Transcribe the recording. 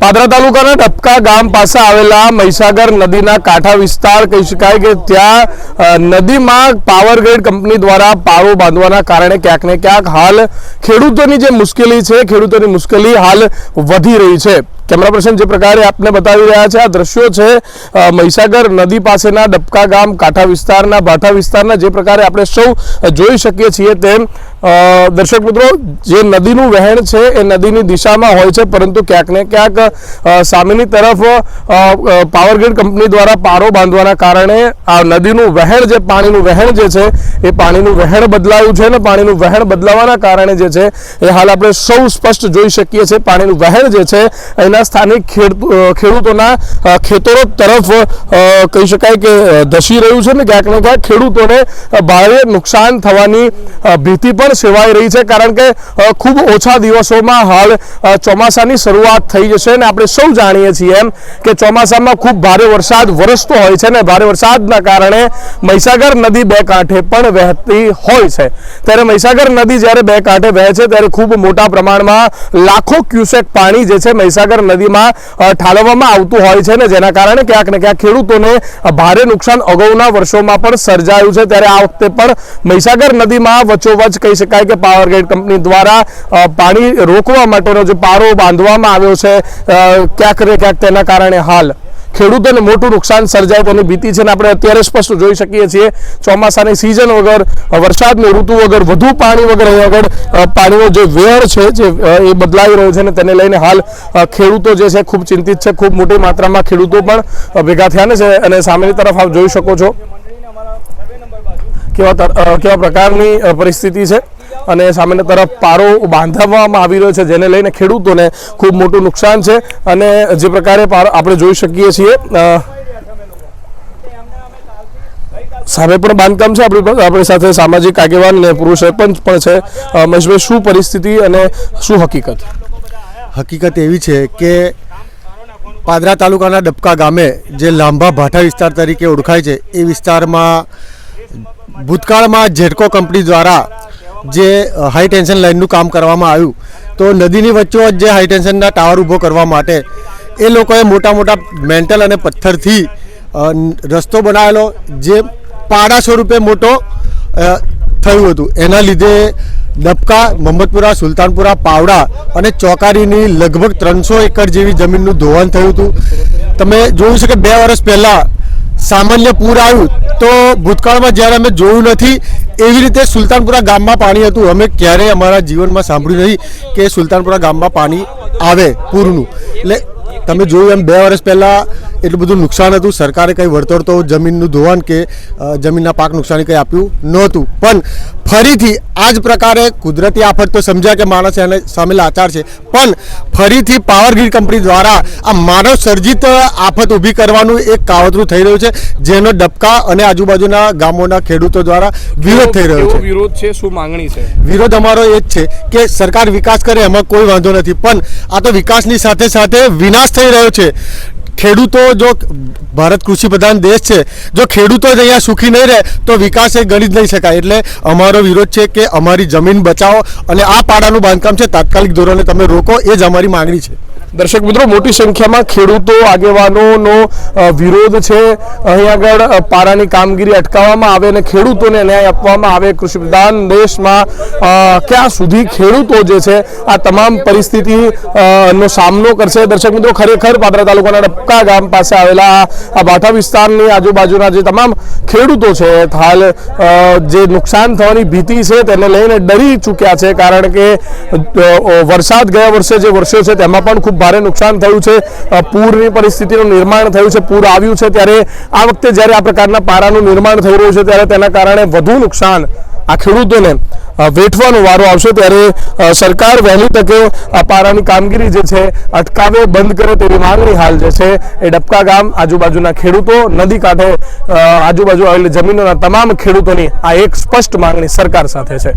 પાદરા તાલુકાના ડબકા ગામ પાસે આવેલા મહીસાગર નદીના કાંઠા વિસ્તાર કહી શકાય કે ત્યાં નદીમાં પાવર ગ્રીડ કંપની દ્વારા પાળો બાંધવાના કારણે ક્યાંક ને ક્યાંક હાલ ખેડૂતોની જે મુશ્કેલી છે, ખેડૂતોની મુશ્કેલી હાલ વધી રહી છે। કેમેરા પર્સન જે પ્રકારે આપને બતાવી રહ્યા છે, આ દ્રશ્યો છે મહીસાગર નદી પાસેના ડબકા ગામ કાંઠા વિસ્તારના ભાઠા વિસ્તારના, જે પ્રકારે આપણે સૌ જોઈ શકીએ છીએ તેમ દર્શક મિત્રો જે નદીનું વહેણ છે એ નદીની દિશામાં હોય છે, પરંતુ ક્યાંક ને ક્યાંક સામેની તરફ પાવર ગ્રીડ કંપની દ્વારા પાળો બાંધવાના કારણે આ નદીનું વહેણ જે પાણીનું વહેણ જે છે એ પાણીનું વહેણ બદલાયું છે, અને પાણીનું વહેણ બદલાવાના કારણે જે છે એ હાલ આપણે સૌ સ્પષ્ટ જોઈ શકીએ છીએ પાણીનું વહેણ જે છે એના સ્થાનિક ખેડૂતોના ખેતરો તરફ કહી શકાય કે ધસી રહ્યું છે, ને ક્યાંક ને ક્યાંક ખેડૂતોને ભારે નુકસાન થવાની ભીતિ પણ સેવાઈ રહી છે, કારણ કે ખૂબ ઓછા દિવસોમાં હાલ ચોમાસાની શરૂઆત થઈ જશે, અને આપણે સૌ જાણીએ છીએ એમ કે ચોમાસામાં ખૂબ ભારે વરસાદ વરસતો હોય છે, ને ભારે વરસાદના કારણે મહીસાગર નદી બે કાંઠે પણ વહેતી હોય છે। ત્યારે મહીસાગર નદી જ્યારે બે કાંઠે વહે છે ત્યારે ખૂબ મોટા પ્રમાણમાં લાખો ક્યુસેક પાણી જે છે મહીસાગર નદીમાં ઠાલવવામાં આવતું હોય છે, ને જેના કારણે ક્યાંક ને ક્યાંક ખેડૂતોને ભારે નુકસાન અગાઉના વર્ષોમાં પણ સર્જાયું છે। ત્યારે આ વખતે પણ મહીસાગર નદીમાં વચ્ચોવચ્ચ કહી શકાય કે પાવર ગ્રીડ કંપની દ્વારા પાણી રોકવા માટેનો જે પાળો બાંધવામાં આવ્યો છે, ક્યાંક ને ક્યાંક તેના કારણે હાલ ખેડૂતોને મોટું નુકસાન સર્જાય તેની ભીતિ છે, અને આપણે અત્યારે સ્પષ્ટ જોઈ શકીએ છીએ ચોમાસાની સિઝન વગર, વરસાદની ઋતુ વગર, વધુ પાણી વગર અહીં આગળ પાણીનો જે વેર છે જે એ બદલાઈ રહ્યો છે, અને તેને લઈને હાલ ખેડૂતો જે છે ખૂબ ચિંતિત છે। ખૂબ મોટી માત્રામાં ખેડૂતો પણ ભેગા થયા છે, અને સામેની તરફ આપ જોઈ શકો છો કેવા પ્રકારની પરિસ્થિતિ છે, અને સામેની તરફ પાળો બાંધવામાં આવી રહ્યો છે, જેને લઈને ખેડૂતોને ખૂબ મોટું નુકસાન છે। અને જે પ્રકારે આપણે જોઈ શકીએ છીએ સામે પણ બાંધકામ છે, આપણી સાથે સામાજિક આગેવાન અને પૂર્વ સરપંચ પણ છે। મહેશભાઈ, શું પરિસ્થિતિ અને શું હકીકત એવી છે કે પાદરા તાલુકાના ડબકા ગામે જે લાંબા ભાઠા વિસ્તાર તરીકે ઓળખાય છે એ વિસ્તારમાં ભૂતકાળમાં જેટકો કંપની દ્વારા જે હાઈ ટેન્શન લાઇનનું કામ કરવામાં આવ્યું, તો નદીની વચ્ચોવચ્ચ જે હાઈ ટેન્શનના ટાવર ઊભો કરવા માટે એ લોકોએ મોટા મોટા મેન્ટલ અને પથ્થરથી રસ્તો બનાવેલો, જે પાડા સ્વરૂપે મોટો થયું હતું। એના લીધે ડબકા, મોહમ્મદપુરા, સુલતાનપુરા, પાવડા અને ચોકારીની લગભગ 300 એકર જેવી જમીનનું ધોવાણ થયું હતું। તમે જોયું છે કે 2 વર્ષ પહેલાં સામાન્ય પૂર આવ્યું, તો ભૂતકાળમાં જ્યારે અમે જોયું નથી એવી રીતે સુલતાનપુરા ગામમાં પાણી હતું। અમે ક્યારેય અમારા જીવનમાં સાંભળ્યું નહીં કે સુલતાનપુરા ગામમાં પાણી આવે પૂરનું। એટલે તમે જોયું એમ 2 વર્ષ પહેલાં એટલું બધું નુકસાન હતું, સરકારે કંઈ વળતર તો જમીનનું ધોવાણ કે જમીનના પાક નુકસાની કંઈ આપ્યું નહોતું, પણ ફરીથી આ જ પ્રકારે કુદરતી આફત તો સમજ્યા કે માણસ એને સામે લાચાર છે, પણ ફરીથી પાવર ગ્રીડ કંપની દ્વારા આ માનવ સર્જિત આફત ઊભી કરવાનું એક કાવતરું થઈ રહ્યું છે, જેનો ડબકા અને આજુબાજુના ગામોના ખેડૂતો દ્વારા વિરોધ થઈ રહ્યો છે। વિરોધ છે, શું માંગણી છે? વિરોધ અમારો એ જ છે કે સરકાર વિકાસ કરે, એમાં કોઈ વાંધો નથી, પણ આ તો વિકાસની સાથે સાથે વિનાશ થઈ રહ્યો છે। ખેડૂતો, જો ભારત કૃષિ પ્રધાન દેશ છે, જો ખેડૂતો જ અહીંયા સુખી નહીં રહે તો વિકાસ એ ગણી જ નહીં શકાય। એટલે અમારો વિરોધ છે કે અમારી જમીન બચાવો અને આ પાડાનું બાંધકામ છે તાત્કાલિક ધોરણે તમે રોકો, એ જ અમારી માંગણી છે। દર્શક મિત્રો, મોટી સંખ્યામાં ખેડૂતો આગેવાનોનો વિરોધ છે। અહીં આગળ પારાની કામગીરી અટકાવવામાં આવે અને ખેડૂતોને ન્યાય આપવામાં આવે। કૃષિ પ્રધાન દેશમાં ક્યાં સુધી ખેડૂતો જે છે આ તમામ પરિસ્થિતિનો સામનો કરશે? દર્શક મિત્રો, ખરેખર પાદરા તાલુકાના ડબકા ગામ પાસે આવેલા આ ભાઠા વિસ્તારની આજુબાજુના જે તમામ ખેડૂતો છે હાલ જે નુકસાન થવાની ભીતિ છે તેને લઈને ડરી ચૂક્યા છે, કારણ કે વરસાદ ગયા વર્ષે જે વરસ્યો છે તેમાં પણ ખૂબ ભારે નુકસાન થયું છે, પૂરની પરિસ્થિતિનું નિર્માણ થયું છે, પૂર આવ્યું છે, ત્યારે આ વખતે જ્યારે આ પ્રકારના પારાનું નિર્માણ થઈ રહ્યું છે ત્યારે તેના કારણે વધુ નુકસાન આ ખેડૂતોને વેઠવાનો વારો આવશે। ત્યારે સરકાર વહેલી તકે આ પારાની કામગીરી જે છે અટકાવે, બંધ કરે તેવી માંગણી હાલ જે છે એ ડબકા ગામ, આજુબાજુના ખેડૂતો, નદી કાંઠે આજુબાજુ આવેલી જમીનોના તમામ ખેડૂતોની આ એક સ્પષ્ટ માંગણી સરકાર સાથે છે।